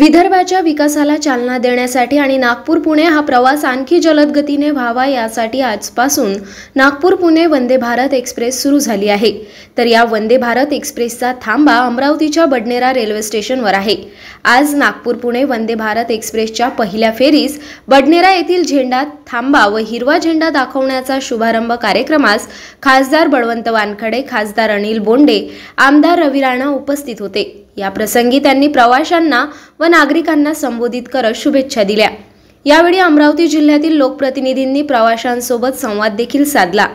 विदर्भाच्या विकासाला चालना देण्यासाठी आणि नागपूर पुणे हा प्रवास आणखी जलद गतीने व्हावा यासाठी आजपासून नागपूर पुणे वंदे भारत एक्सप्रेस सुरू झाली आहे। तर या वंदे भारत एक्सप्रेसचा थांबा अमरावतीच्या बडनेरा रेल्वे स्टेशनवर आहे। आज नागपूर पुणे वंदे भारत एक्सप्रेसच्या पहिल्या फेरीस बडनेरा येथील झेंडा थांबा व हिरवा झेंडा दाखवण्याचा शुभारंभ कार्यक्रमास खासदार बळवंत वानखडे, खासदार अनिल बोंडे, आमदार रवी राणा उपस्थित होते। या प्रसंगी त्यांनी प्रवाशांना व नागरिकांना संबोधित करत शुभेच्छा दिल्या। यावेळी अमरावती जिल्ह्यातील लोकप्रतिनिधींनी प्रवाशांसोबत संवाद देखील साधला।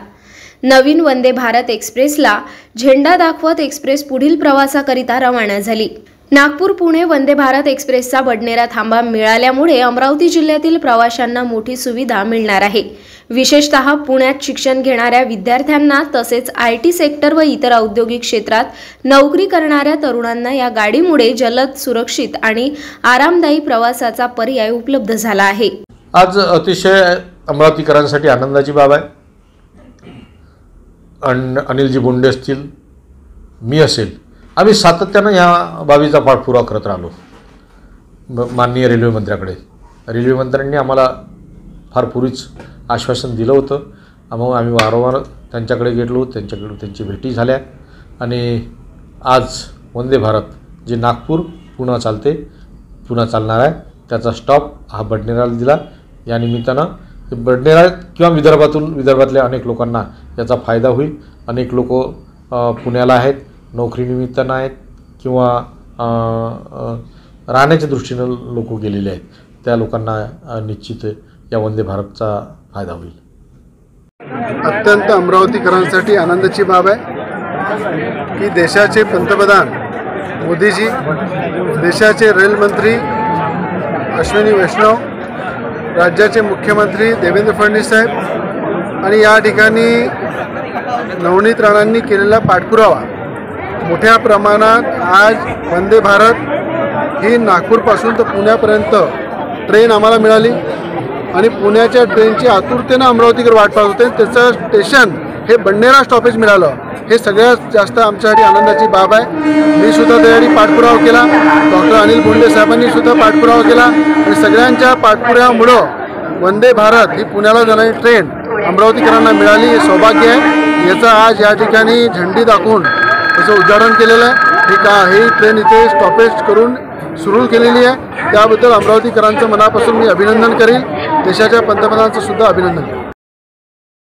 नवीन वंदे भारत एक्सप्रेसला झेंडा दाखवत एक्सप्रेस पुढील प्रवासाकरिता रवाना झाली। नागपूर पुणे वंदे भारत एक्सप्रेसचा बडनेरा थांबा मिळाल्यामुळे अमरावती जिल्ह्यातील प्रवाशांना मोठी सुविधा मिळणार आहे। विशेषतः पुण्यात शिक्षण घेणाऱ्या विद्यार्थ्यांना तसेच IT सेक्टर व इतर औद्योगिक क्षेत्रात नोकरी करणाऱ्या तरुणांना या गाडीमुळे जलद, सुरक्षित आणि आरामदायी प्रवासाचा पर्याय उपलब्ध झाला आहे। आज अतिशय अमरावतीकरांसाठी आनंदाची बाब आहे। अनिलजी बोंडे असतील, मी असेल, आम्ही सातत्याने या बाबीचा पाठपुरावा करत राहिलो माननीय रेल्वे मंत्र्याकडे। रेल्वे मंत्र्यांनी आम्हाला फार पूर्वीच आश्वासन दिलं होतं। मग आम्ही वारंवार त्यांच्याकडे गेलो, त्यांची भेटी झाल्या आणि आज वंदे भारत जे नागपूर पुणे चालणार आहे त्याचा स्टॉप हा बडनेराला दिला। या निमित्तानं बडनेरा किंवा विदर्भातल्या अनेक लोकांना याचा फायदा होईल। अनेक लोक पुण्याला आहेत, नोकरीनिमित्तानं आहेत किंवा राहण्याच्या दृष्टीनं लोक गेलेले आहेत, त्या लोकांना निश्चित या वंदे भारतचा फायदा होईल। अत्यंत अमरावतीकरांसाठी आनंदाची बाब आहे की देशाचे पंतप्रधान मोदीजी, देशाचे रेल मंत्री अश्विनी वैष्णव, राज्याचे मुख्यमंत्री देवेंद्र फडणवीस साहेब आणि या ठिकाणी नवनीत राणांनी केलेला पाठपुरावा मोठ्या प्रमाणात आज वंदे भारत ही नागपूरपासून तर पुण्यापर्यंत ट्रेन आम्हाला मिळाली आणि पुण्याच्या ट्रेनची आतुरतेनं अमरावतीकर वाट पाहत होते। त्याचं स्टेशन हे बडनेरा स्टॉपेज मिळालं, हे सगळ्यात जास्त आमच्यासाठी आनंदाची बाब आहे। मी सुद्धा त्यासाठी पाठपुरावा केला, डॉक्टर अनिल बोंडे साहेबांनी सुद्धा पाठपुरावा केला आणि सगळ्यांच्या पाठपुराव्यामुळं वंदे भारत ही पुण्याला जाणारी ट्रेन अमरावतीकरांना मिळाली, हे सौभाग्य आहे। याचा आज या ठिकाणी झेंडी दाखवून त्याचं उद्घाटन केलेलं आहे। ही ट्रेन इथे स्टॉपेज करून सुरू केलेली आहे, त्याबद्दल अमरावतीकरांचं मनापासून मी अभिनंदन करेन। देशाच्या पंतप्रधानांचं सुद्धा अभिनंदन करेन।